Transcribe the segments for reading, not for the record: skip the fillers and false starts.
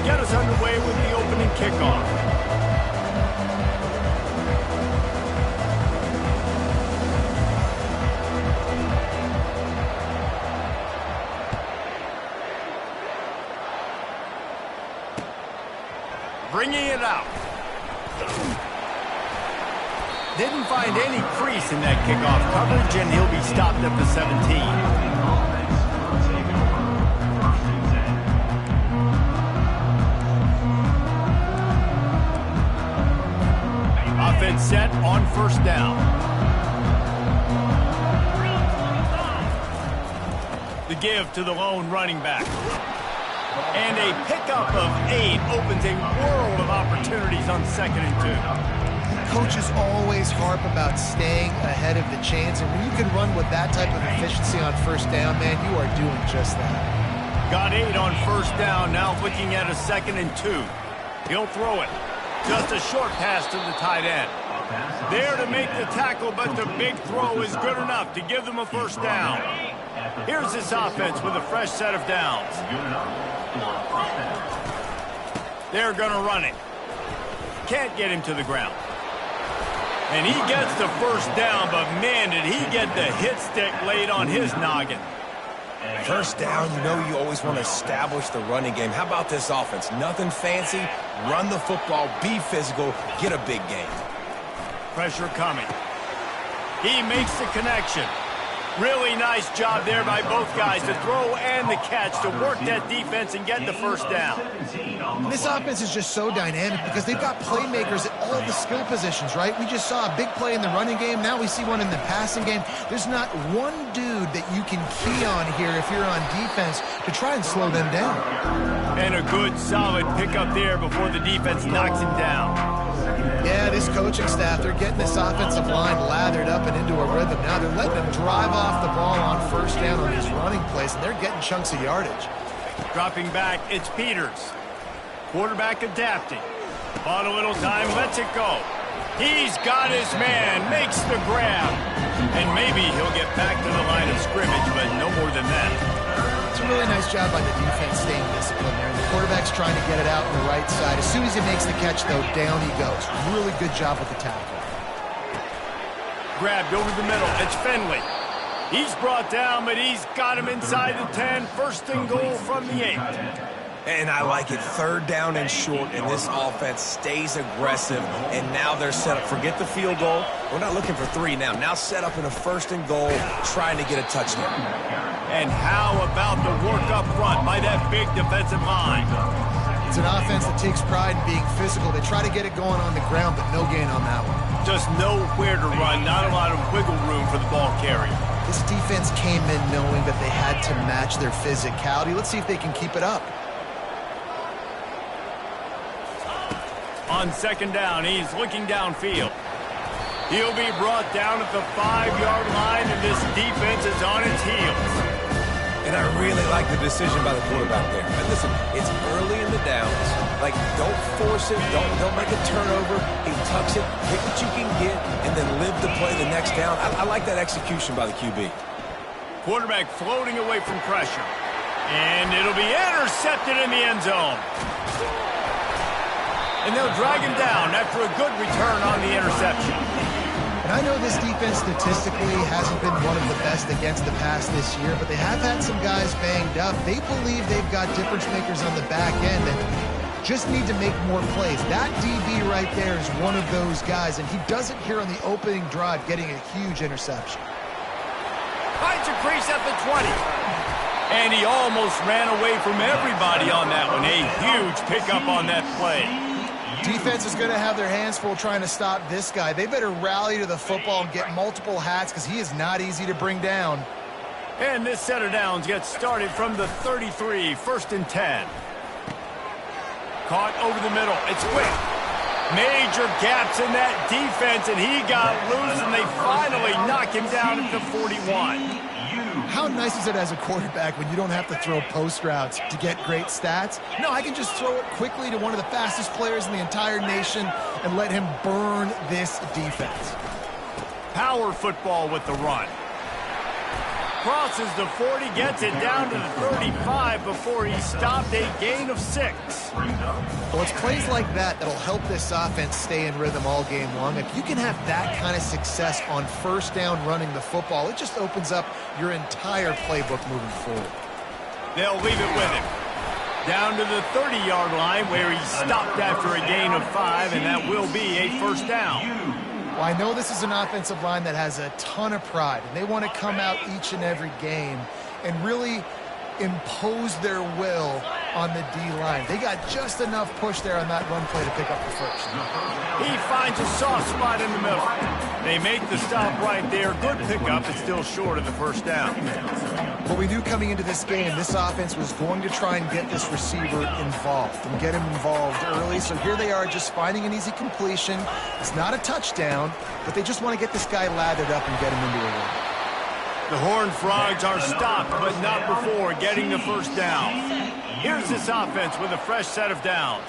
get us underway with the opening kickoff. Bringing it out. Didn't find any crease in that kickoff coverage, and he'll be stopped at the 17. Offense set on first down. The give to the lone running back. And a pickup of 8 opens a world of opportunities on 2nd and 2. Coaches always harp about staying ahead of the chains, and when you can run with that type of efficiency on first down, man, you are doing just that. Got 8 on first down, now looking at a 2nd and 2. He'll throw it. Just a short pass to the tight end. There to make the tackle, but the big throw is good enough to give them a first down. Here's this offense with a fresh set of downs. They're going to run it. Can't get him to the ground. And he gets the first down, but man, did he get the hit stick laid on his noggin. First down, you know you always want to establish the running game. How about this offense? Nothing fancy. Run the football, be physical, get a big gain. Pressure coming. He makes the connection. Really nice job there by both guys, the throw and the catch, to work that defense and get the first down. And this offense is just so dynamic because they've got playmakers at all the skill positions, right? We just saw a big play in the running game. Now we see one in the passing game. There's not one dude that you can key on here if you're on defense to try and slow them down. And a good, solid pickup there before the defense knocks him down. Yeah, this coaching staff, they're getting this offensive line lathered up and into a rhythm. Now they're letting them drive off the ball on first down on these running plays, and they're getting chunks of yardage. Dropping back, it's Peters. Quarterback adapting. Bought a little time, lets it go. He's got his man, makes the grab. And maybe he'll get back to the line of scrimmage, but no more than that. It's a really nice job by the defense staying disciplined there. The quarterback's trying to get it out on the right side. As soon as he makes the catch, though, down he goes. Really good job with the tackle. Grabbed over the middle. It's Finley. He's brought down, but he's got him inside the 10. First and goal from the 8. And I like it. 3rd down and short, and this offense stays aggressive. And now they're set up. Forget the field goal. We're not looking for 3 now. Now set up in a 1st and goal, trying to get a touchdown. And how about the work up front by that big defensive line? It's an offense that takes pride in being physical. They try to get it going on the ground, but no gain on that one. Just nowhere to run. Not a lot of wiggle room for the ball carrier. This defense came in knowing that they had to match their physicality. Let's see if they can keep it up. On 2nd down, he's looking downfield. He'll be brought down at the 5-yard line, and this defense is on its heels. And I really like the decision by the quarterback there. And listen, it's early in the downs. Like, don't force it. Don't make a turnover. He tucks it, pick what you can get, and then live to play the next down. I like that execution by the QB. Quarterback floating away from pressure. And it'll be intercepted in the end zone. And they'll drag him down after a good return on the interception. And I know this defense statistically hasn't been one of the best against the pass this year, but they have had some guys banged up. They believe they've got difference makers on the back end that just need to make more plays. That DB right there is one of those guys, and he does it here on the opening drive, getting a huge interception. Finds a crease at the 20. And he almost ran away from everybody on that one. A huge pickup on that play. Defense is going to have their hands full trying to stop this guy. They better rally to the football and get multiple hats because he is not easy to bring down. And this set of downs gets started from the 33, 1st and 10. Caught over the middle. It's quick. Major gaps in that defense, and he got loose, and they finally knock him down at the 41. How nice is it as a quarterback when you don't have to throw post routes to get great stats? No, I can just throw it quickly to one of the fastest players in the entire nation and let him burn this defense. Power football with the run. crosses the 40, gets it down to the 35 before he stopped, a gain of 6. Well, it's plays like that that'll help this offense stay in rhythm all game long. If you can have that kind of success on first down running the football, it just opens up your entire playbook moving forward. They'll leave it with him. Down to the 30-yard line where he stopped after a gain of 5, and that will be a first down. Well, I know this is an offensive line that has a ton of pride, and they want to come out each and every game and really impose their will on the D-line. They got just enough push there on that run play to pick up the first. He finds a soft spot in the middle. They make the stop right there. Good pickup. It's still short of the first down. But we knew coming into this game, this offense was going to try and get this receiver involved and get him involved early. So here they are just finding an easy completion. It's not a touchdown, but they just want to get this guy lathered up and get him into a run. The Horned Frogs are stopped, but not before getting the first down. Here's this offense with a fresh set of downs.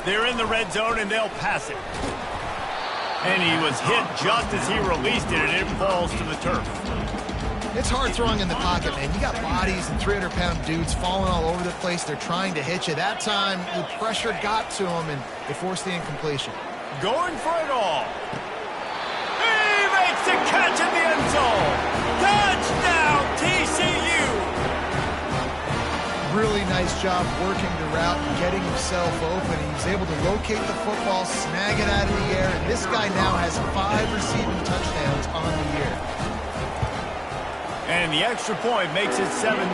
They're in the red zone, and they'll pass it. And he was hit just as he released it, and it falls to the turf. It's hard throwing in the pocket, man. You got bodies and 300-pound dudes falling all over the place. They're trying to hit you. That time, the pressure got to him, and they forced the incompletion. Going for it all. He makes the catch in the end zone. Touchdown, TCU. Really nice job working the route and getting himself open. He was able to locate the football, snag it out of the air, and this guy now has 5 receiving touchdowns on the year. And the extra point makes it 7-0.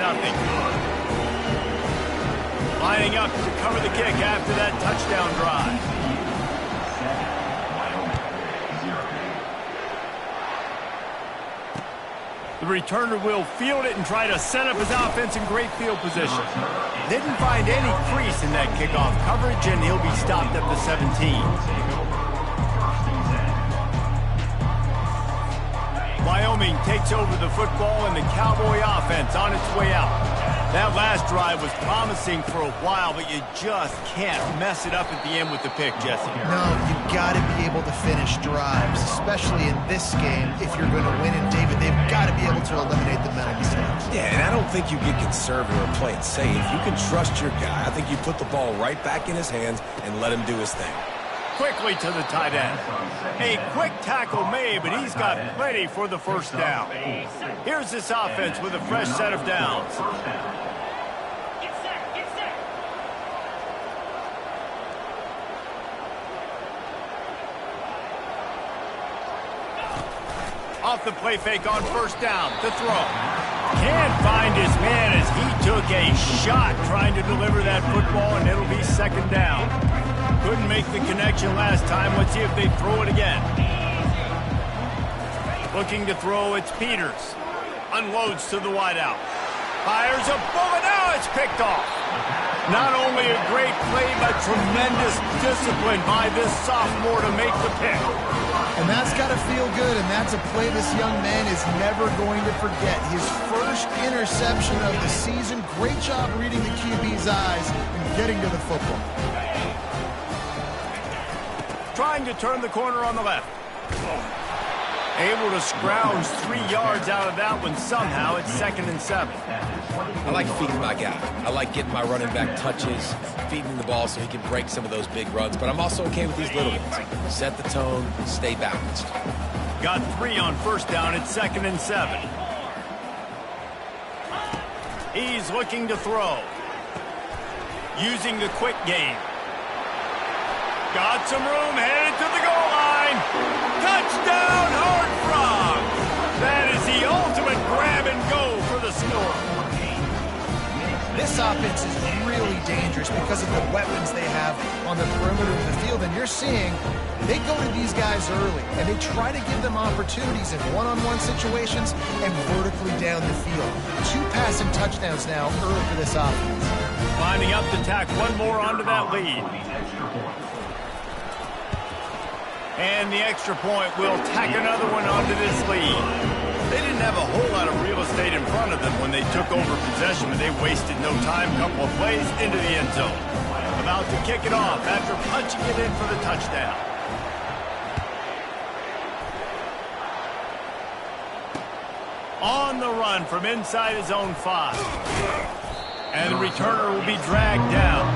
Lining up to cover the kick after that touchdown drive. The returner will field it and try to set up his offense in great field position. Didn't find any crease in that kickoff coverage, and he'll be stopped at the 17. Wyoming takes over the football, and the Cowboy offense on its way out. That last drive was promising for a while, but you just can't mess it up at the end with the pick, Jesse. No, you've got to be able to finish drives, especially in this game. If you're going to win it, David, they've got to be able to eliminate the mental mistakes. Yeah, and I don't think you get conservative or play it safe. You can trust your guy. I think you put the ball right back in his hands and let him do his thing. Quickly to the tight end. A quick tackle made, but he's got plenty for the first down. Here's this offense with a fresh set of downs. Off the play fake on first down, the throw. Can't find his man as he took a shot trying to deliver that football, and it'll be second down. Couldn't make the connection last time. Let's see if they throw it again. Looking to throw, it's Peters. Unloads to the wideout. Fires a bullet. Now it's picked off. Not only a great play, but tremendous discipline by this sophomore to make the pick. And that's got to feel good, and that's a play this young man is never going to forget. His first interception of the season. Great job reading the QB's eyes and getting to the football. Trying to turn the corner on the left. Able to scrounge 3 yards out of that one somehow. It's 2nd and 7. I like feeding my guy. I like getting my running back touches, feeding the ball so he can break some of those big runs. But I'm also okay with these little ones. Set the tone, stay balanced. Got 3 on first down. It's 2nd and 7. He's looking to throw. Using the quick game. Got some room, headed to the goal line. Touchdown, Horned Frogs. That is the ultimate grab and go for the score. This offense is really dangerous because of the weapons they have on the perimeter of the field. And you're seeing they go to these guys early, and they try to give them opportunities in one-on-one situations and vertically down the field. 2 passing touchdowns now early for this offense. Lining up to tack one more onto that lead. And the extra point will tack another one onto this lead. They didn't have a whole lot of real estate in front of them when they took over possession, but they wasted no time. Couple of plays into the end zone. About to kick it off after punching it in for the touchdown. On the run from inside his own 5. And the returner will be dragged down.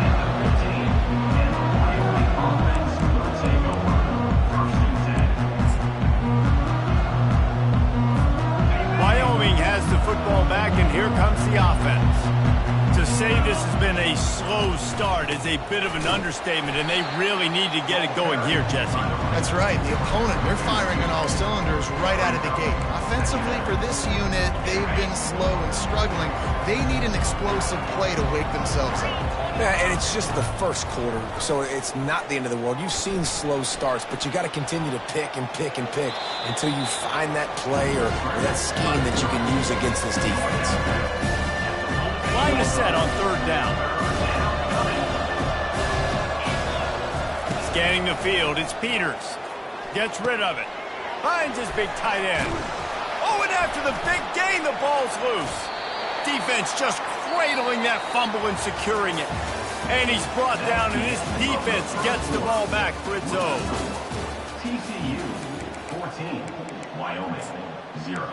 Wyoming has the football back, and here comes the offense. To say this has been a slow start is a bit of an understatement, and they really need to get it going here, Jesse. That's right. The opponent, they're firing on all cylinders right out of the gate. Offensively, for this unit, they've been slow and struggling. They need an explosive play to wake themselves up. Yeah, and it's just the first quarter, so it's not the end of the world. You've seen slow starts, but you got to continue to pick and pick and pick until you find that play or that scheme that you can use against this defense. Line is set on 3rd down. Scanning the field, it's Peters. Gets rid of it. Finds his big tight end. Oh, and after the big gain, the ball's loose. Defense just cradling that fumble and securing it. And he's brought down, and his defense gets the ball back for its own. TCU 14, Wyoming 0.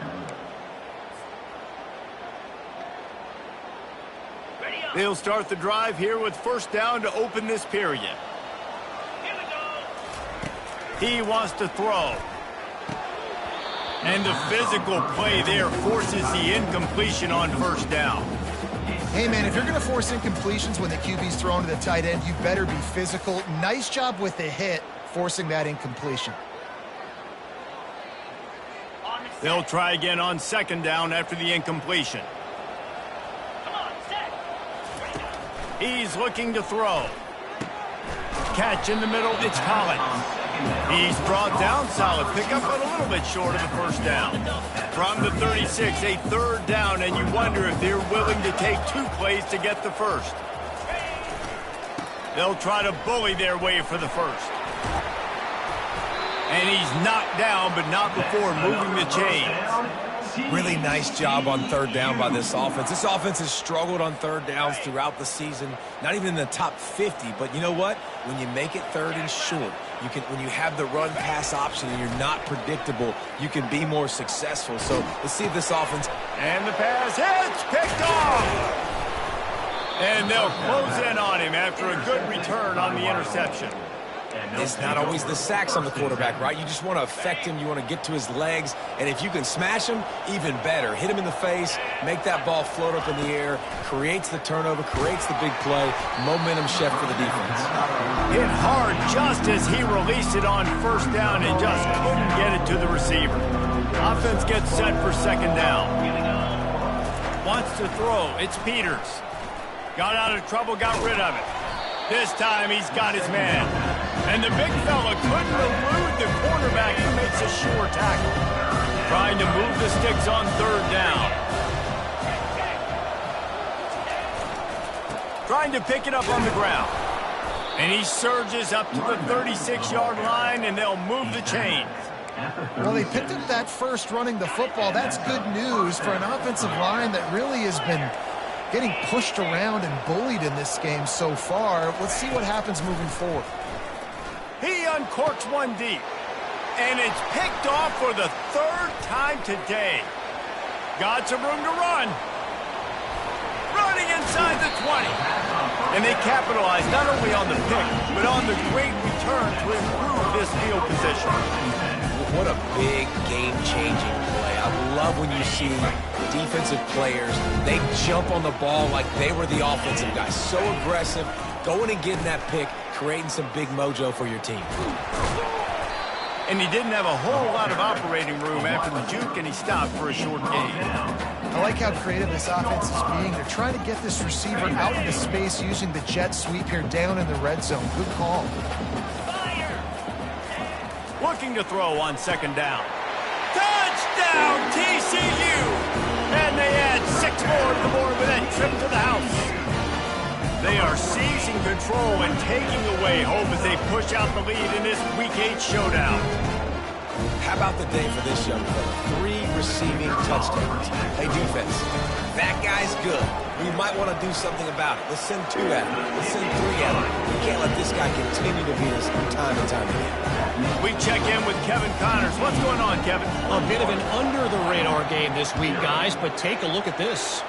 They'll start the drive here with 1st down to open this period. He wants to throw. And the physical play there forces the incompletion on 1st down. Hey, man, if you're going to force incompletions when the QB's thrown to the tight end, you better be physical. Nice job with the hit, forcing that incompletion. They'll try again on 2nd down after the incompletion. He's looking to throw. Catch in the middle, it's Collins. He's brought down, solid pickup, but a little bit short of the 1st down. From the 36, a 3rd down, and you wonder if they're willing to take 2 plays to get the 1st. They'll try to bully their way for the 1st. And he's knocked down, but not before moving the chains. Really nice job on 3rd down by this offense. This offense has struggled on 3rd downs throughout the season, not even in the top 50. But you know what? When you make it 3rd and short, you can. When you have the run-pass option and you're not predictable, you can be more successful. So let's see if this offense. And the pass hits, picked off. And they'll close in on him after a good return on the interception. It's not always the sacks on the quarterback, right? You just want to affect him. You want to get to his legs. And if you can smash him, even better. Hit him in the face, make that ball float up in the air, creates the turnover, creates the big play, momentum shift for the defense. Hit hard just as he released it on 1st down and just couldn't get it to the receiver. Offense gets set for 2nd down. Wants to throw. It's Peters. Got out of trouble, got rid of it. This time he's got his man. And the big fella couldn't elude the cornerback who makes a sure tackle. Trying to move the sticks on 3rd down. Trying to pick it up on the ground. And he surges up to the 36-yard line, and they'll move the chains. Well, they picked up that 1st running the football. That's good news for an offensive line that really has been getting pushed around and bullied in this game so far. Let's see what happens moving forward. He uncorks one deep, and it's picked off for the 3rd time today. Got some room to run. Running inside the 20. And they capitalize not only on the pick, but on the great return to improve this field position. What a big game-changing play. I love when you see defensive players, they jump on the ball like they were the offensive guys. So aggressive, going and getting that pick, creating some big mojo for your team. And he didn't have a whole lot of operating room after the juke, and he stopped for a short gain. I like how creative this offense is being. They're trying to get this receiver out into space using the jet sweep here down in the red zone. Good call. Looking to throw on 2nd down. Touchdown, TCU! And they add 6 more to the board with that trip to the house. They are seizing control and taking away hope as they push out the lead in this Week 8 showdown. How about the day for this young fella? 3 receiving touchdowns. Hey, defense, that guy's good. We might want to do something about it. Let's send 2 at him. Let's send 3 at him. We can't let this guy continue to beat us time and time again. We check in with Kevin Connors. What's going on, Kevin? A bit of an under-the-radar game this week, guys, but take a look at this.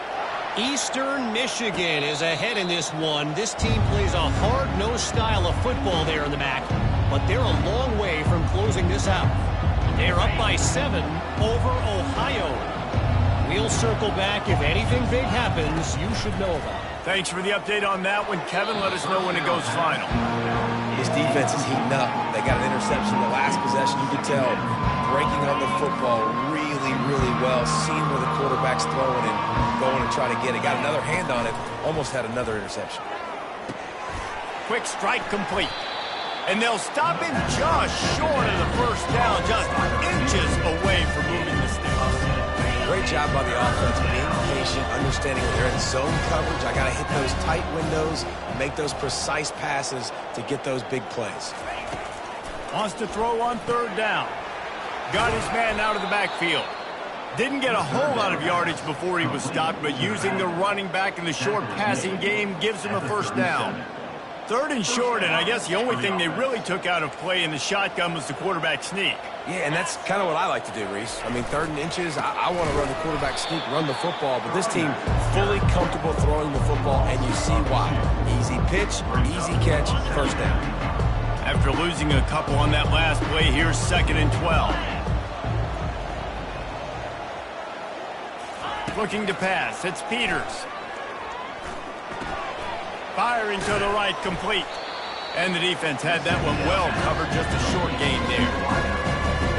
Eastern Michigan is ahead in this one. This team plays a hard-nosed style of football there in the MAC, but they're a long way from closing this out. They're up by 7 over Ohio. We'll circle back. If anything big happens, you should know about it. Thanks for the update on that one, Kevin. Let us know when it goes final. This defense is heating up. They got an interception the last possession. You could tell breaking on the football really, really well, seeing where the quarterback's throwing and going to try to get it. Got another hand on it, almost had another interception. Quick strike complete. And they'll stop him just short of the first down, just inches away from moving the sticks. Great job by the offense, being patient, understanding when they're in zone coverage. I got to hit those tight windows, make those precise passes to get those big plays. Wants to throw on 3rd down. Got his man out of the backfield. Didn't get a whole lot of yardage before he was stopped, but using the running back in the short passing game gives him a 1st down. 3rd and short, and I guess the only thing they really took out of play in the shotgun was the quarterback sneak. Yeah, and that's kind of what I like to do, Reese. I mean, 3rd and inches, I want to run the quarterback sneak, run the football, but this team fully comfortable throwing the football, and you see why. Easy pitch, easy catch, 1st down. After losing a couple on that last play, here's 2nd and 12. Looking to pass, it's Peters. Firing to the right, complete. And the defense had that one well covered, just a short gain there.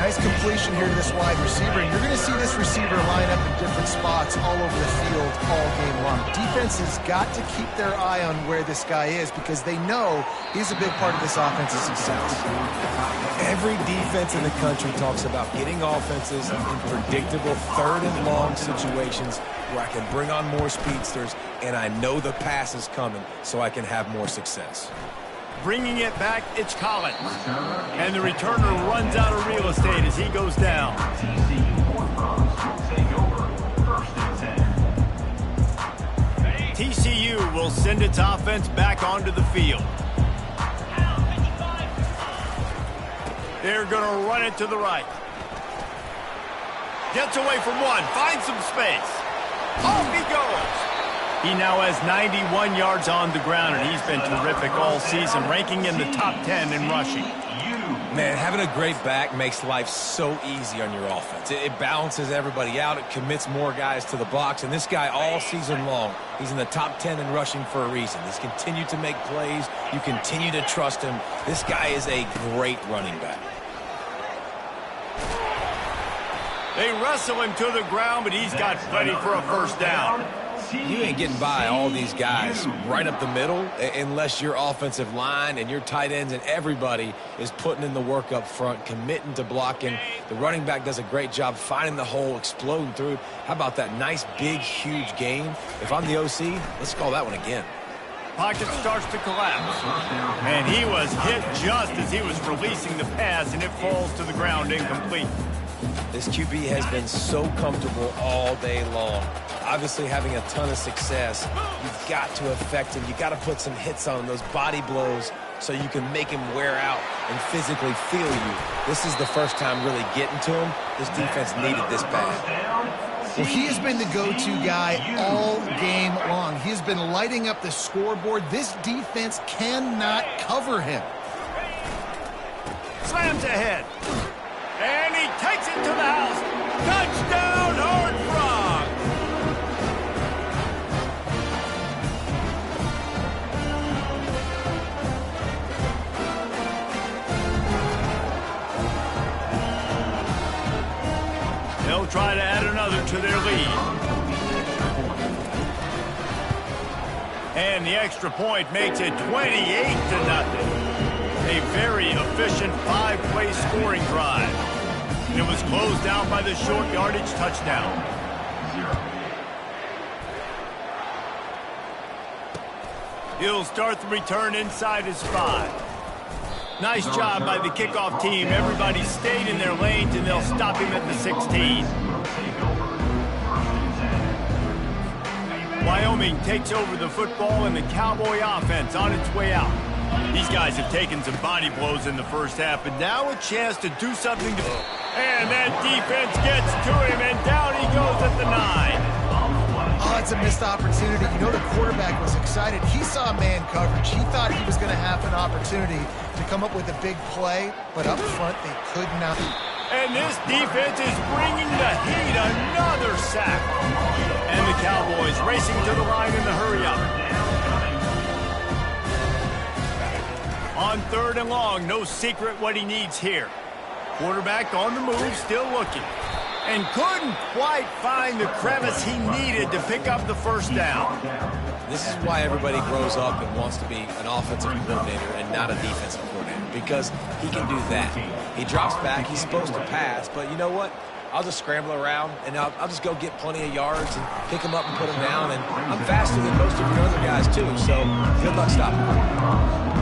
Nice completion here to this wide receiver. And you're going to see this receiver line up in different spots all over the field all game long. Defense has got to keep their eye on where this guy is because they know he's a big part of this offense's success. Every defense in the country talks about getting offenses in predictable 3rd and long situations where I can bring on more speedsters and I know the pass is coming so I can have more success. Bringing it back, it's Collins. And the returner runs out of real estate as he goes down. TCU will send its offense back onto the field. They're going to run it to the right. Gets away from one, finds some space. Off he goes. He now has 91 yards on the ground, and he's been terrific all season, ranking in the top 10 in rushing. Man, having a great back makes life so easy on your offense. It balances everybody out. It commits more guys to the box. And this guy all season long, he's in the top 10 in rushing for a reason. He's continued to make plays. You continue to trust him. This guy is a great running back. They wrestle him to the ground, but he's got plenty for a 1st down. You ain't getting by all these guys right up the middle unless your offensive line and your tight ends and everybody is putting in the work up front, committing to blocking. The running back does a great job finding the hole, exploding through. How about that nice, big, huge gain? If I'm the OC, let's call that one again. Pocket starts to collapse. And he was hit just as he was releasing the pass, and it falls to the ground incomplete. This QB has been so comfortable all day long. Obviously having a ton of success. You've got to affect him. You've got to put some hits on him, those body blows, so you can make him wear out and physically feel you. This is the first time really getting to him. This defense needed this bad. Well, he has been the go-to guy all game long. He has been lighting up the scoreboard. This defense cannot cover him. Slams ahead. And he takes it to the house. Touchdown, Horned Frog! They'll try to add another to their lead. And the extra point makes it 28-0. A very efficient 5-play scoring drive. And it was closed out by the short yardage touchdown. He'll start the return inside his 5. Nice job by the kickoff team. Everybody stayed in their lanes, and they'll stop him at the 16. Wyoming takes over the football, and the Cowboy offense on its way out. These guys have taken some body blows in the first half, but now a chance to do something to... And that defense gets to him, and down he goes at the 9. Oh, it's a missed opportunity. You know, the quarterback was excited. He saw man coverage. He thought he was going to have an opportunity to come up with a big play, but up front they could not. And this defense is bringing the heat. Another sack. And the Cowboys racing to the line in the hurry-up. On 3rd and long, no secret what he needs here. Quarterback on the move, still looking. And couldn't quite find the crevice he needed to pick up the first down. This is why everybody grows up and wants to be an offensive coordinator and not a defensive coordinator, because he can do that. He drops back, he's supposed to pass, but you know what? I'll just scramble around, and I'll just go get plenty of yards and pick him up and put him down, and I'm faster than most of your other guys, too, so good luck stopping him.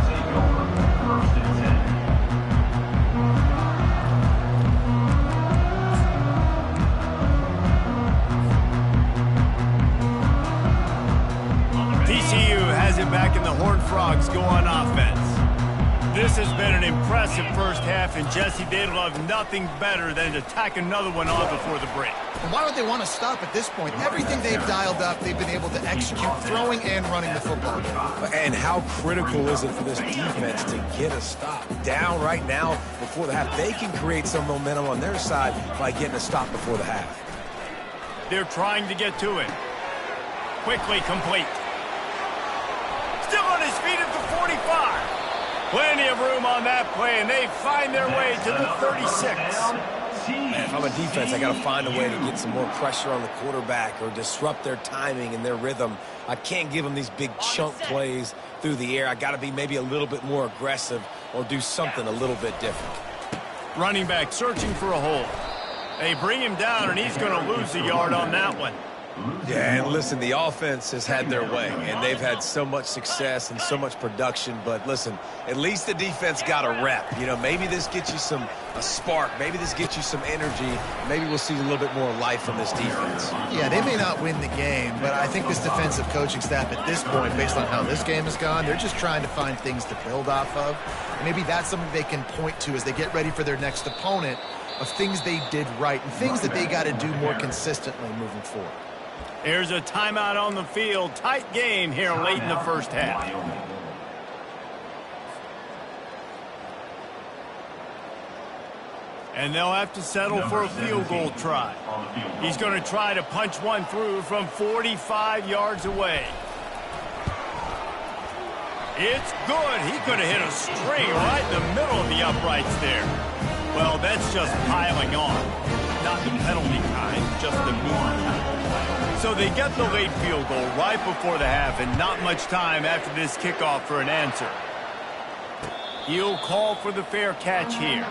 TCU has it back, and the Horned Frogs go on offense. This has been an impressive first half, and Jesse, they'd love nothing better than to tack another one on before the break. And why would they want to stop at this point? Everything they've dialed up, they've been able to execute, throwing and running the football. And how critical is it for this defense to get a stop down right now before the half? They can create some momentum on their side by getting a stop before the half. They're trying to get to it. Quickly complete. Still on his feet at the 45. Plenty of room on that play, and they find their way to the 36. Man, if I'm a defense, I got to find a way to get some more pressure on the quarterback or disrupt their timing and their rhythm. I can't give them these big chunk plays through the air. I got to be maybe a little bit more aggressive or do something a little bit different. Running back searching for a hole. They bring him down, and he's going to lose a yard on that one. Yeah, and listen, the offense has had their way, and they've had so much success and so much production. But listen, at least the defense got a rep. You know, maybe this gets you a spark. Maybe this gets you some energy. Maybe we'll see a little bit more life from this defense. Yeah, they may not win the game, but I think this defensive coaching staff at this point, based on how this game has gone, they're just trying to find things to build off of. And maybe that's something they can point to as they get ready for their next opponent, of things they did right and things that they got to do more consistently moving forward. Here's a timeout on the field. Tight game here late in the first half. And they'll have to settle for a field goal try. He's going to try to punch one through from 45 yards away. It's good. He could have hit a string right in the middle of the uprights there. Well, that's just piling on. Not the penalty kind, just the mean kind. So they get the late field goal right before the half, and not much time after this kickoff for an answer. He'll call for the fair catch here.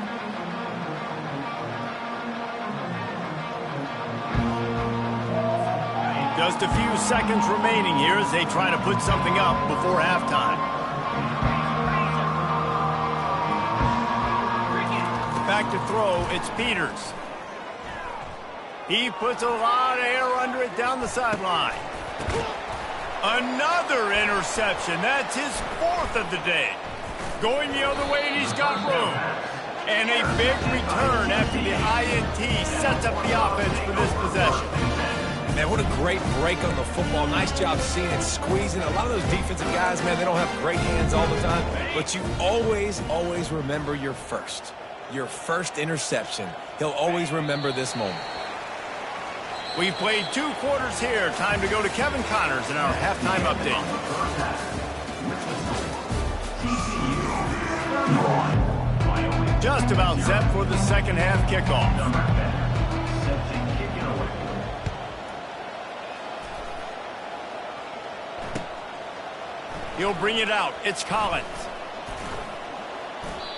Just a few seconds remaining here as they try to put something up before halftime. Back to throw, it's Peters. He puts a lot of air under it down the sideline. Another interception. That's his 4th of the day. Going the other way, and he's got room. And a big return after the INT sets up the offense for this possession. Man, what a great break on the football. Nice job seeing it, squeezing. A lot of those defensive guys, man, they don't have great hands all the time. But you always, always remember your first interception. He'll always remember this moment. We've played 2 quarters here. Time to go to Kevin Connors in our halftime update. Just about set for the second half kickoff. He'll bring it out. It's Collins.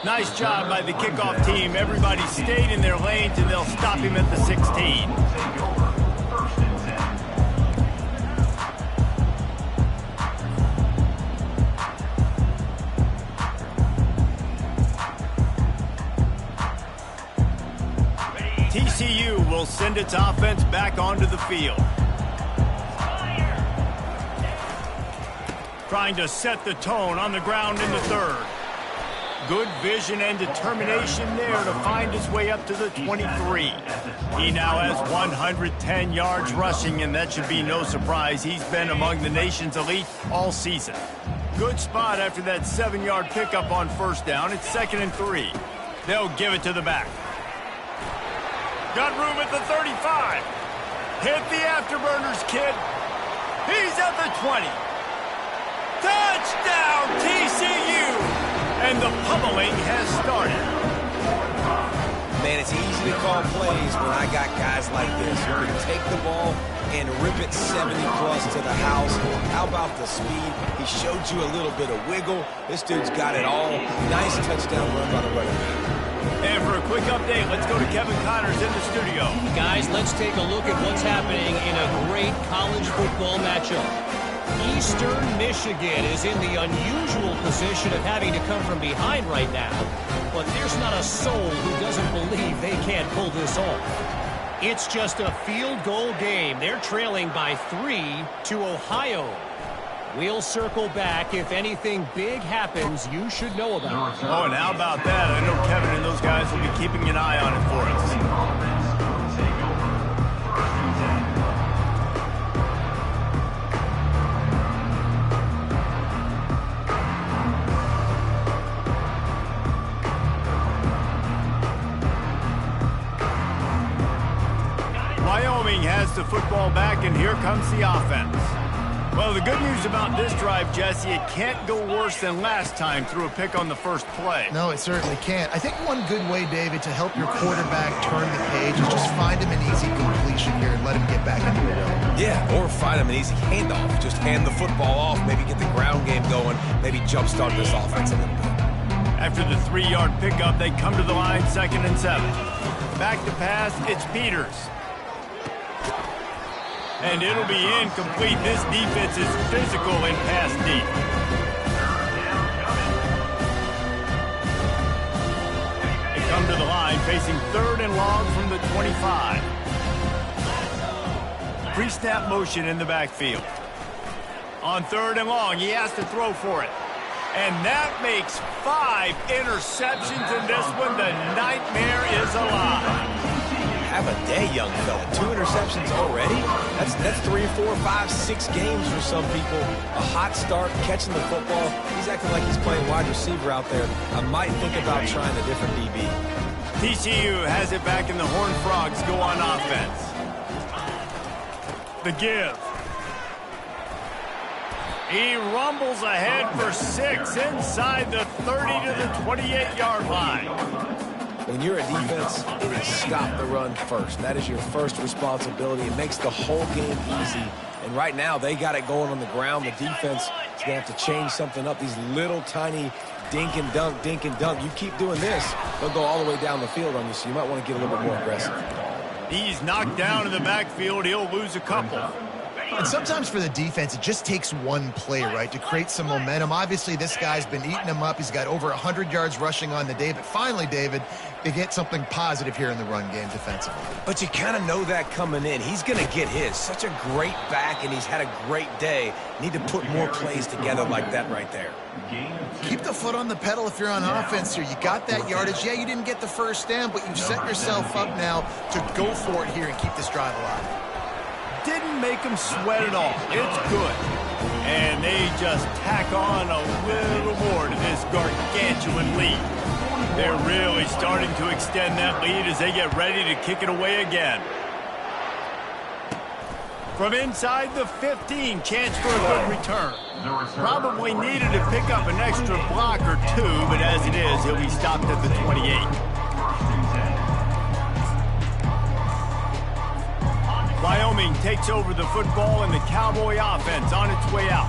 Nice job by the kickoff team. Everybody stayed in their lanes, and they'll stop him at the 16. its offense back onto the field. Trying to set the tone on the ground in the third. Good vision and determination there to find his way up to the 23. He now has 110 yards rushing, and that should be no surprise. He's been among the nation's elite all season. Good spot after that 7-yard pickup on first down. It's 2nd and 3. They'll give it to the back. Got room at the 35. Hit the afterburners, kid. He's at the 20. Touchdown, TCU! And the pummeling has started. Man, it's easy to call plays when I got guys like this who can take the ball and rip it 70-plus to the house. How about the speed? He showed you a little bit of wiggle. This dude's got it all. Nice touchdown run by the running back. And for a quick update, let's go to Kevin Connors in the studio. Guys, let's take a look at what's happening in a great college football matchup. Eastern Michigan is in the unusual position of having to come from behind right now. But there's not a soul who doesn't believe they can't pull this off. It's just a field goal game. They're trailing by 3 to Ohio. We'll circle back. If anything big happens, you should know about it. Oh, and how about that? I know Kevin and those guys will be keeping an eye on it for us. Wyoming has the football back, and here comes the offense. Well, the good news about this drive, Jesse, it can't go worse than last time through a pick on the first play. No, it certainly can't. I think one good way, David, to help your quarterback turn the page is just find him an easy completion here and let him get back into the rhythm. Yeah, or find him an easy handoff. Just hand the football off, maybe get the ground game going, maybe jumpstart this offense a little bit. After the 3-yard pickup, they come to the line, 2nd and 7. Back to pass, it's Peters. And it'll be incomplete. This defense is physical and pass deep. They come to the line, facing 3rd and long from the 25. Pre-snap motion in the backfield. On 3rd and long, he has to throw for it. And that makes 5 interceptions in this one. The nightmare is alive. Have a day, young fella. 2 interceptions already? That's 3, 4, 5, 6 games for some people. A hot start, catching the football. He's acting like he's playing wide receiver out there. I might think about trying a different DB. TCU has it back, and the Horned Frogs go on offense. The give. He rumbles ahead for 6 inside the 30 to the 28-yard line. When you're a defense, it is stop the run first. That is your first responsibility. It makes the whole game easy. And right now, they got it going on the ground. The defense is going to have to change something up. These little tiny dink and dunk, dink and dunk. You keep doing this, they'll go all the way down the field on you, so you might want to get a little bit more aggressive. He's knocked down in the backfield. He'll lose a couple. And sometimes for the defense, it just takes one play, right, to create some momentum. Obviously, this guy's been eating them up. He's got over 100 yards rushing on the day. But finally, David, they get something positive here in the run game defensively. But you kind of know that coming in. He's going to get his. Such a great back, and he's had a great day. Need to put more plays together like that right there. Keep the foot on the pedal if you're on offense here. You got that yardage. Yeah, you didn't get the first down, but you've set yourself up now to go for it here and keep this drive alive. Didn't make him sweat at all. It's good. And they just tack on a little more to this gargantuan lead. They're really starting to extend that lead as they get ready to kick it away again. From inside the 15, chance for a good return. Probably needed to pick up an extra block or 2, but as it is, he'll be stopped at the 28. Wyoming takes over the football, and the Cowboy offense on its way out.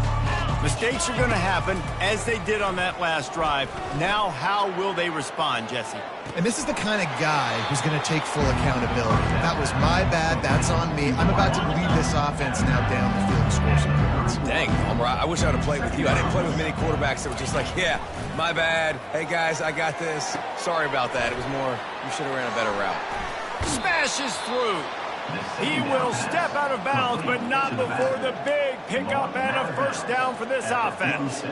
Mistakes are going to happen, as they did on that last drive. Now, how will they respond, Jesse? And this is the kind of guy who's going to take full accountability. That was my bad. That's on me. I'm about to lead this offense now down the field and score some points. Dang, Homer, I wish I would have played with you. I didn't play with many quarterbacks that were just like, yeah, my bad. Hey, guys, I got this. Sorry about that. It was more, you should have ran a better route. Smashes through. He will step out of bounds, but not before the big pickup and a first down for this offense.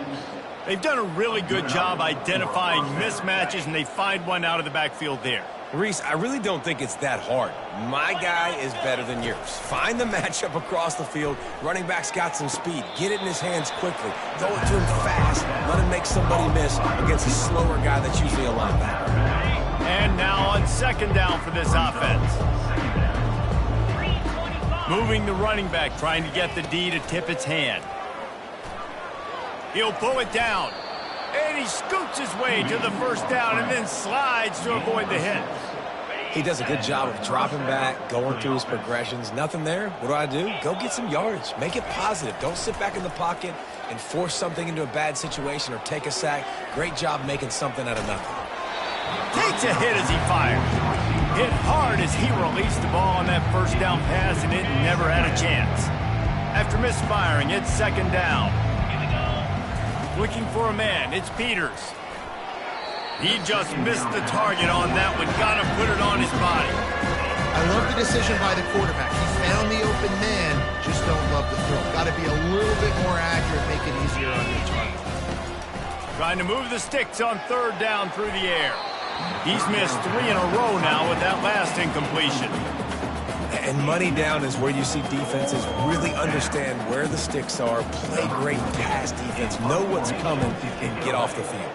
They've done a really good job identifying mismatches, and they find one out of the backfield there. Reese, I really don't think it's that hard. My guy is better than yours. Find the matchup across the field. Running back's got some speed. Get it in his hands quickly. Throw it to him fast. Let him make somebody miss against a slower guy that's usually a linebacker. And now on second down for this offense. Moving the running back, trying to get the D to tip its hand. He'll pull it down. And he scoots his way to the first down and then slides to avoid the hit. He does a good job of dropping back, going through his progressions. Nothing there. What do? Go get some yardage. Make it positive. Don't sit back in the pocket and force something into a bad situation or take a sack. Great job making something out of nothing. Takes a hit as he fires. Hit hard as he released the ball on that first down pass, and it never had a chance. After misfiring, it's second down. Looking for a man, it's Peters. He just missed the target on that one. Gotta put it on his body. I love the decision by the quarterback. He found the open man, just don't love the throw. Gotta be a little bit more accurate, make it easier on your target. Trying to move the sticks on third down through the air. He's missed 3 in a row now with that last incompletion. And money down is where you see defenses really understand where the sticks are, play great pass defense, know what's coming, and get off the field.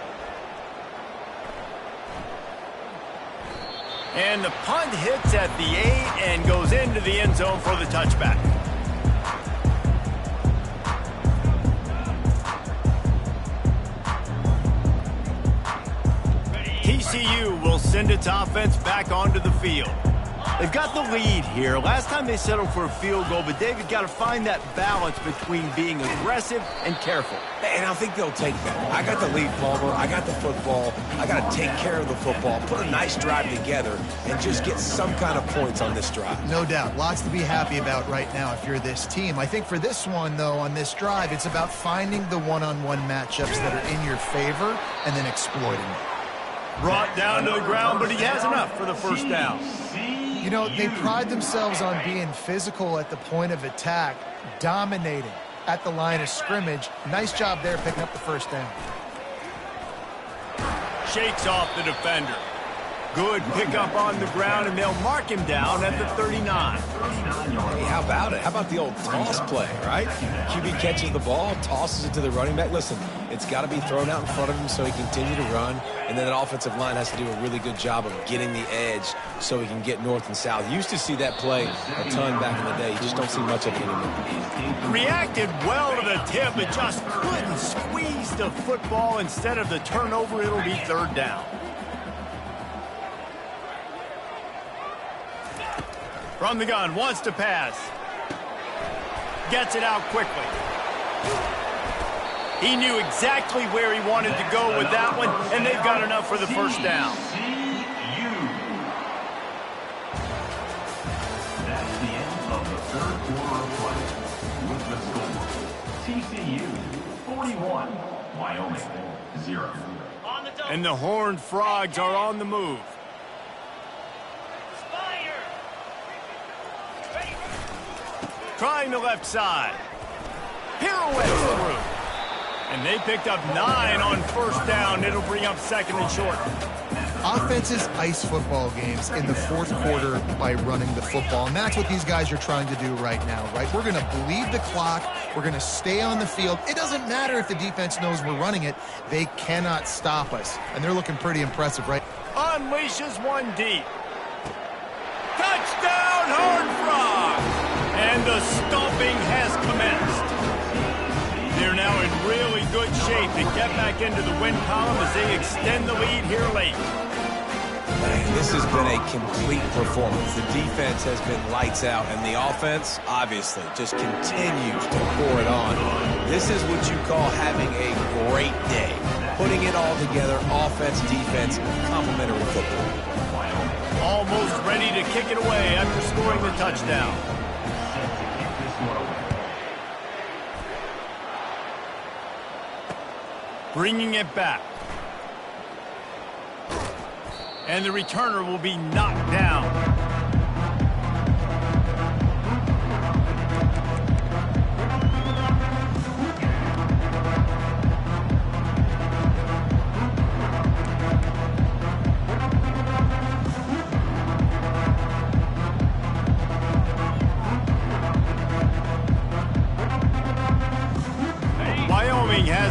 And the punt hits at the 8 and goes into the end zone for the touchback. TCU will send its offense back onto the field. They've got the lead here. Last time they settled for a field goal, but David got to find that balance between being aggressive and careful. And I think they'll take that. I got the lead, Palmer. I got the football. I got to take care of the football, put a nice drive together, and just get some kind of points on this drive. No doubt. Lots to be happy about right now if you're this team. I think for this one, though, on this drive, it's about finding the one-on-one matchups that are in your favor and then exploiting it. Brought down to the ground, but he has enough for the first down. You know, they pride themselves on being physical at the point of attack, dominating at the line of scrimmage. Nice job there picking up the first down. Shakes off the defender. Good pickup on the ground, and they'll mark him down at the 39. Hey, how about it? How about the old toss play, right? QB catches the ball, tosses it to the running back. Listen, it's got to be thrown out in front of him so he can continue to run, and then that offensive line has to do a really good job of getting the edge so he can get north and south. You used to see that play a ton back in the day. You just don't see much of it anymore. Reacted well to the tip, but just couldn't squeeze the football. Instead of the turnover, it'll be third down. From the gun, wants to pass. Gets it out quickly. He knew exactly where he wanted to go with that one, and they've got enough for the first down. That's the end of the third quarter of play. With the score, TCU 41, Wyoming 0. And the Horned Frogs are on the move. Trying the left side. Pirouettes through. And they picked up 9 on first down. It'll bring up second and short. Offenses ice football games in the fourth quarter by running the football. And that's what these guys are trying to do right now, right? We're going to bleed the clock. We're going to stay on the field. It doesn't matter if the defense knows we're running it. They cannot stop us. And they're looking pretty impressive, right? Unleashes one deep. Touchdown, Horned Frogs! And the stomping has commenced. They're now in really good shape to get back into the win column as they extend the lead here late. Man, this has been a complete performance. The defense has been lights out, and the offense, obviously, just continues to pour it on. This is what you call having a great day. Putting it all together, offense, defense, complementary football. Almost ready to kick it away after scoring the touchdown. Bringing it back. And the returner will be knocked down.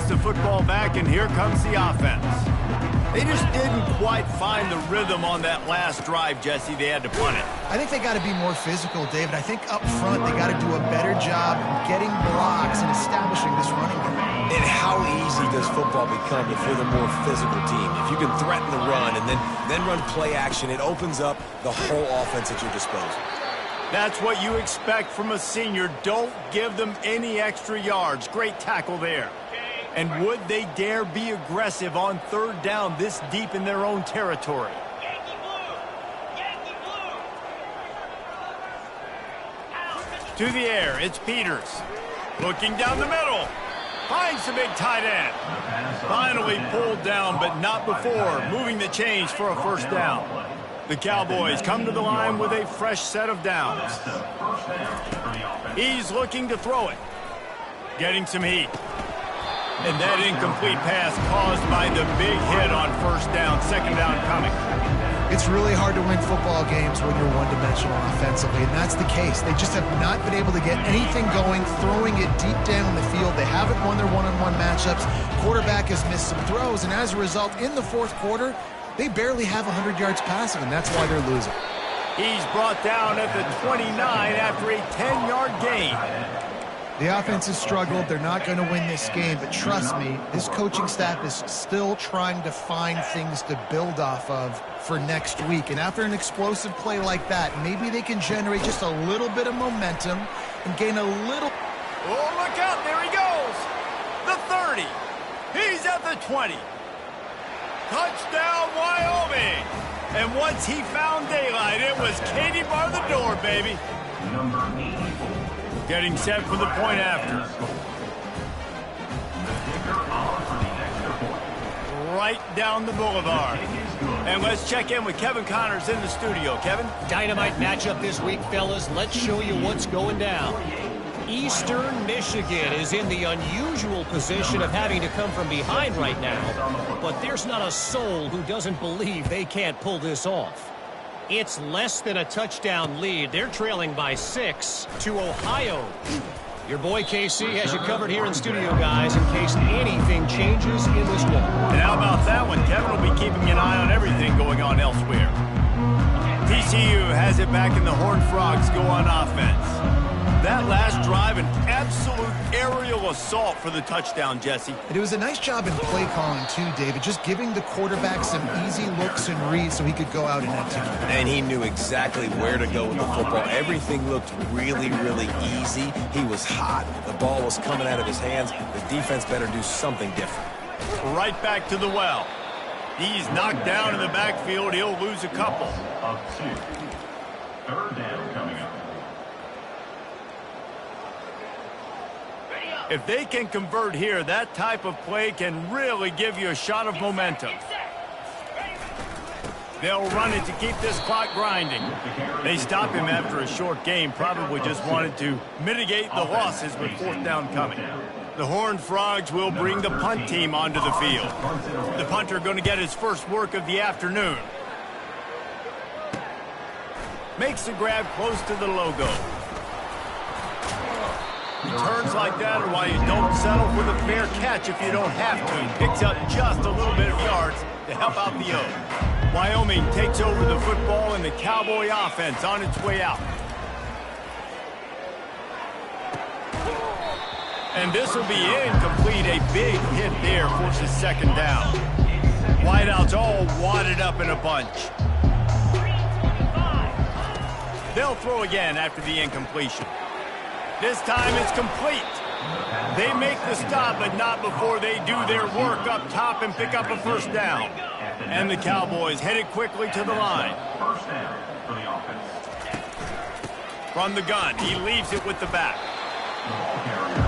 gets the football back, and here comes the offense. They just didn't quite find the rhythm on that last drive, Jesse. They had to punt it. I think they got to be more physical, David. I think up front they got to do a better job getting blocks and establishing this running game. And how easy does football become if you're the more physical team? If you can threaten the run and then run play action, it opens up the whole offense at your disposal. That's what you expect from a senior. Don't give them any extra yards. Great tackle there. And would they dare be aggressive on third down this deep in their own territory? To the air, it's Peters. Looking down the middle. Finds the big tight end. Finally pulled down, but not before moving the chains for a first down. The Cowboys come to the line with a fresh set of downs. He's looking to throw it. Getting some heat. And that incomplete pass caused by the big hit on first down. Second down coming. It's really hard to win football games when you're one-dimensional offensively, and that's the case. They just have not been able to get anything going, throwing it deep down the field. They haven't won their one-on-one matchups. Quarterback has missed some throws, and as a result, in the fourth quarter, they barely have 100 yards passing, and that's why they're losing. He's brought down at the 29 after a 10-yard gain. The offense has struggled. They're not going to win this game, but trust me, this coaching staff is still trying to find things to build off of for next week. And after an explosive play like that, maybe they can generate just a little bit of momentum and gain a little... Oh, look out. There he goes. The 30. He's at the 20. Touchdown, Wyoming. And once he found daylight, it was Katie bar the door, baby. Number 84. Getting set for the point after. Right down the boulevard. And let's check in with Kevin Connors in the studio. Kevin? Dynamite matchup this week, fellas. Let's show you what's going down. Eastern Michigan is in the unusual position of having to come from behind right now, but there's not a soul who doesn't believe they can't pull this off. It's less than a touchdown lead. They're trailing by 6 to Ohio. Your boy KC has you covered here in studio, guys, in case anything changes in this one. And how about that one? Kevin will be keeping an eye on everything going on elsewhere. TCU has it back, and the Horned Frogs go on offense. That last drive, an absolute aerial assault for the touchdown, Jesse. And it was a nice job in play calling, too, David, just giving the quarterback some easy looks and reads so he could go out and execute. And he knew exactly where to go with the football. Everything looked really, really easy. He was hot. The ball was coming out of his hands. The defense better do something different. Right back to the well. He's knocked down in the backfield. He'll lose a couple. Of 2. Third down coming up. If they can convert here, that type of play can really give you a shot of momentum. They'll run it to keep this clock grinding. They stop him after a short game, probably just wanted to mitigate the losses with fourth down coming. The Horned Frogs will bring the punt team onto the field. The punter going to get his first work of the afternoon. Makes the grab close to the logo. Returns like that are why you don't settle for the fair catch if you don't have to. He picks up just a little bit of yards to help out the O. Wyoming takes over the football and the Cowboy offense on its way out. And this will be incomplete. A big hit there forces second down. Wideouts all wadded up in a bunch. They'll throw again after the incompletion. This time it's complete. They make the stop, but not before they do their work up top and pick up a first down. And the Cowboys headed quickly to the line. First down for the offense. From the gun, he leaves it with the back. The ball carrier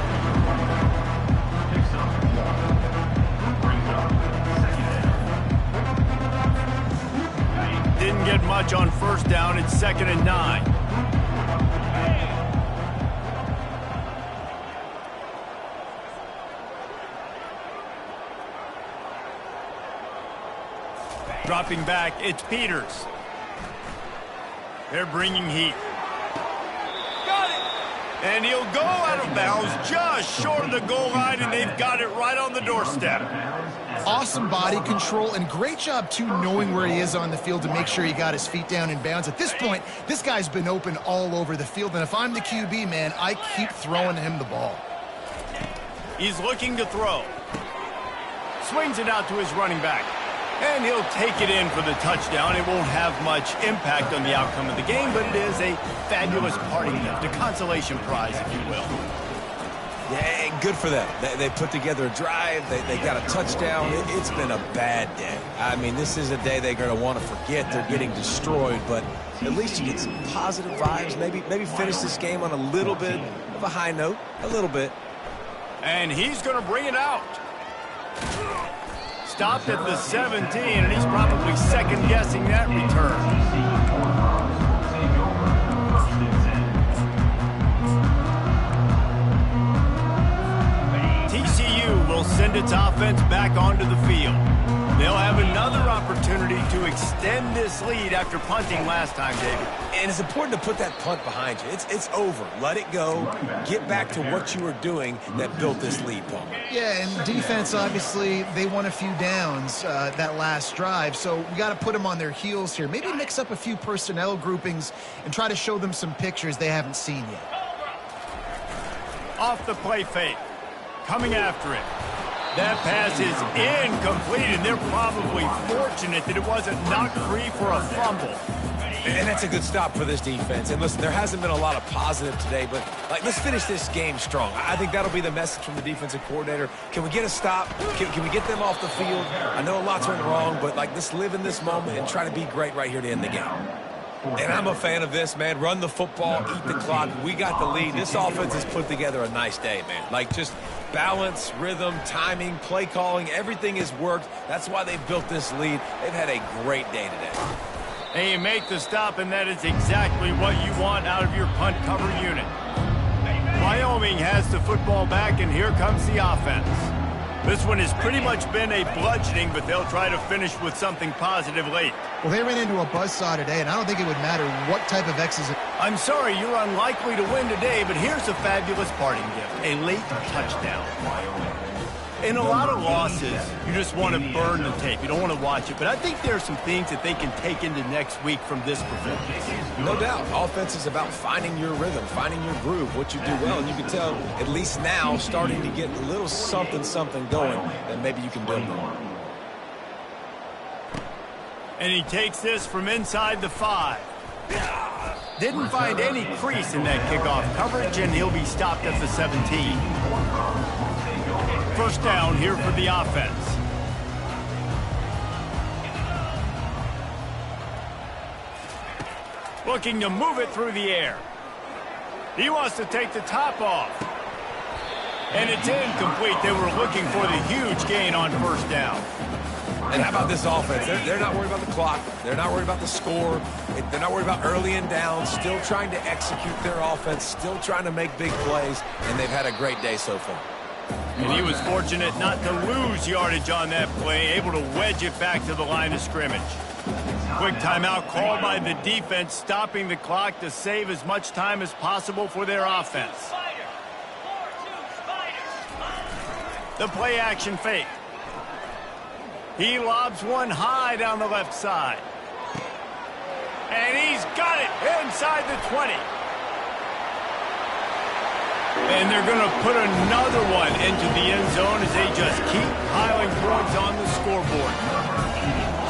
picks up 1. Brings up second down. Didn't get much on first down. It's 2nd and 9. Dropping back, it's Peters. They're bringing heat. Got it! And he'll go out of bounds just short of the goal line, and they've got it right on the doorstep. Awesome body control, and great job, too, knowing where he is on the field to make sure he got his feet down in bounds. At this point, this guy's been open all over the field, and if I'm the QB, man, I keep throwing him the ball. He's looking to throw. Swings it out to his running back. And he'll take it in for the touchdown. It won't have much impact on the outcome of the game, but it is a fabulous parting gift, a consolation prize, if you will. Yeah, good for them. They put together a drive. They got a touchdown. It's been a bad day. I mean, this is a day they're going to want to forget. They're getting destroyed, but at least you get some positive vibes. Maybe finish this game on a little bit of a high note, a little bit. And he's going to bring it out. Stopped at the 17, and he's probably second-guessing that return. TCU will send its offense back onto the field. They'll have another opportunity to extend this lead after punting last time, David. And it's important to put that punt behind you. It's over. Let it go. Get back to what you were doing that built this lead, Paul. Yeah, and defense, obviously, they won a few downs that last drive, so we got to put them on their heels here. Maybe mix up a few personnel groupings and try to show them some pictures they haven't seen yet. Off the play fake. Coming after it. That pass is incomplete, and they're probably fortunate that it wasn't knocked free for a fumble. And that's a good stop for this defense. And listen, there hasn't been a lot of positive today, but let's finish this game strong. I think that'll be the message from the defensive coordinator. Can we get a stop? Can we get them off the field? I know a lot's went wrong, but let's live in this moment and try to be great right here to end the game. And I'm a fan of this, man. Run the football, eat the clock. We got the lead. This offense has put together a nice day, man. Just balance, rhythm, timing, play calling, everything has worked. That's why they've built this lead. They've had a great day today. And you make the stop, and that is exactly what you want out of your punt cover unit. Wyoming has the football back, and here comes the offense. This one has pretty much been a bludgeoning, but they'll try to finish with something positive late. Well, they ran into a buzzsaw today, and I don't think it would matter what type of X's. I'm sorry, you're unlikely to win today, but here's a fabulous parting gift, a late touchdown. In a lot of losses, you just want to burn the tape. You don't want to watch it. But I think there are some things that they can take into next week from this performance. No doubt. Offense is about finding your rhythm, finding your groove, what you do well. And you can tell, at least now, starting to get a little something going that maybe you can build on. And he takes this from inside the 5. Didn't find any crease in that kickoff coverage, and he'll be stopped at the 17. First down here for the offense. Looking to move it through the air. He wants to take the top off. And it's incomplete. They were looking for the huge gain on first down. And how about this offense? They're not worried about the clock. They're not worried about the score. They're not worried about early and down. Still trying to execute their offense. Still trying to make big plays. And they've had a great day so far. And he was fortunate not to lose yardage on that play, able to wedge it back to the line of scrimmage. Quick timeout called by the defense, stopping the clock to save as much time as possible for their offense. The play action fake. He lobs one high down the left side. And he's got it inside the 20. And they're going to put another one into the end zone as they just keep piling points on the scoreboard.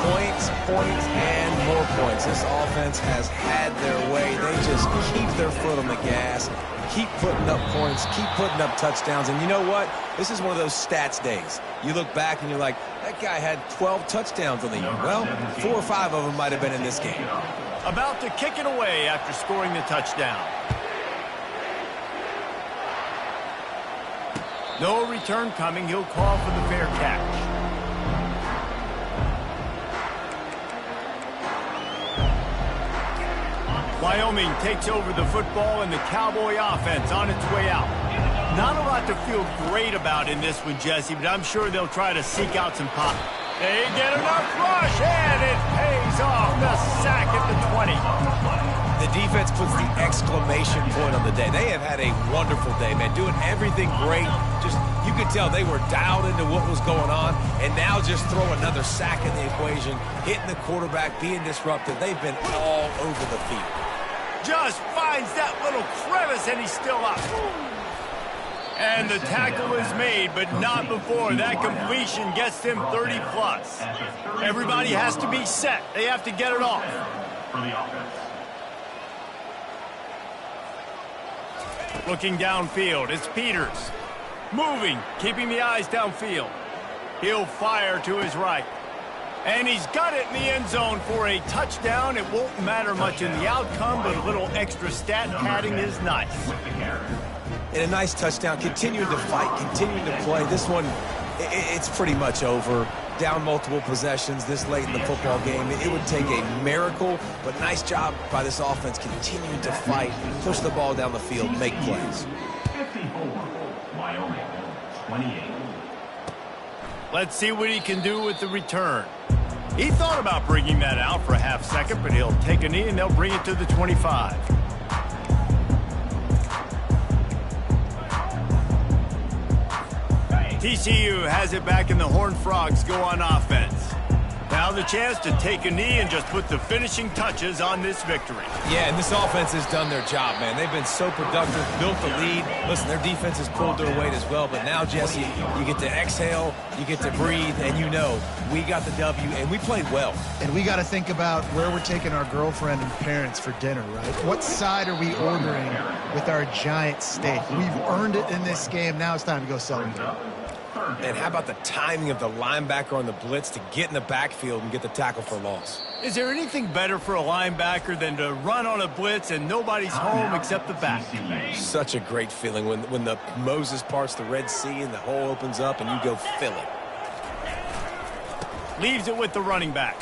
Points, and more points. This offense has had their way. They just keep their foot on the gas, keep putting up points, keep putting up touchdowns. And you know what? This is one of those stats days. You look back and you're like, that guy had 12 touchdowns on the year. Well, 4 or 5 of them might have been in this game. About to kick it away after scoring the touchdown. No return coming. He'll call for the fair catch. Wyoming takes over the football and the Cowboy offense on its way out. Not a lot to feel great about in this one, Jesse, but I'm sure they'll try to seek out some pop. They get enough rush, and it pays off. The sack at the 20. The defense puts the exclamation point on the day. They have had a wonderful day, man, doing everything great. Just, you could tell they were dialed into what was going on, and now just throw another sack in the equation, hitting the quarterback, being disruptive. They've been all over the field. Just finds that little crevice, and he's still up. And the tackle is made, but not before that completion gets them 30-plus. Everybody has to be set. They have to get it off. For the offense. Looking downfield, it's Peters. Moving, keeping the eyes downfield. He'll fire to his right. And he's got it in the end zone for a touchdown. It won't matter much in the outcome, but a little extra stat padding is nice. And a nice touchdown, continuing to fight, continuing to play. This one, it's pretty much over. Down multiple possessions this late in the football game. It would take a miracle, but nice job by this offense continuing to fight, push the ball down the field, make plays. 54, Wyoming, 28. Let's see what he can do with the return. He thought about bringing that out for a half second, but he'll take a knee and they'll bring it to the 25. TCU has it back and the Horned Frogs go on offense. Now the chance to take a knee and just put the finishing touches on this victory. Yeah, and this offense has done their job, man. They've been so productive, built the lead. Listen, their defense has pulled their weight as well, but now, Jesse, you get to exhale, you get to breathe, and you know we got the W, and we played well. And we got to think about where we're taking our girlfriend and parents for dinner, right? What side are we ordering with our giant steak? We've earned it in this game. Now it's time to go celebrate. And how about the timing of the linebacker on the blitz to get in the backfield and get the tackle for loss? Is there anything better for a linebacker than to run on a blitz and nobody's home except the back? Such a great feeling when the Moses parts the Red Sea and the hole opens up and you go fill it. Leaves it with the running back.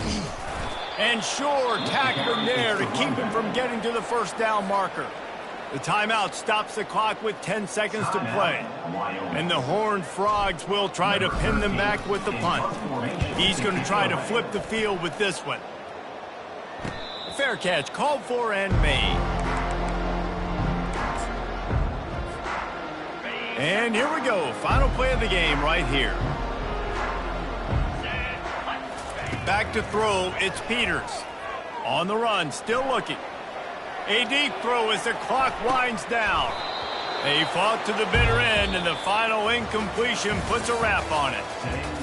And sure, tackle him there to keep him from getting to the first down marker. The timeout stops the clock with 10 seconds to play. And the Horned Frogs will try to pin them back with the punt. He's going to try to flip the field with this one. Fair catch called for and made. And here we go. Final play of the game right here. Back to throw. It's Peters. On the run, still looking. A deep throw as the clock winds down. They fought to the bitter end, and the final incompletion puts a wrap on it.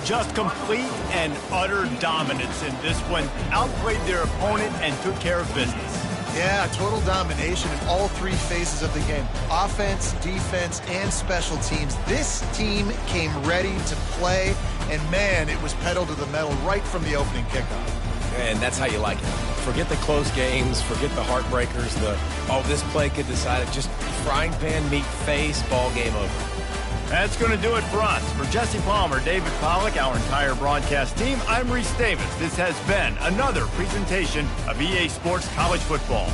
Just complete and utter dominance in this one. Outplayed their opponent and took care of business. Yeah, total domination in all three phases of the game. Offense, defense, and special teams. This team came ready to play, and man, it was pedal to the metal right from the opening kickoff. And that's how you like it. Forget the close games, forget the heartbreakers, this play could decide it. Just frying pan, meat face, ball game over. That's going to do it for us. For Jesse Palmer, David Pollack, our entire broadcast team, I'm Reese Davis. This has been another presentation of EA Sports College Football.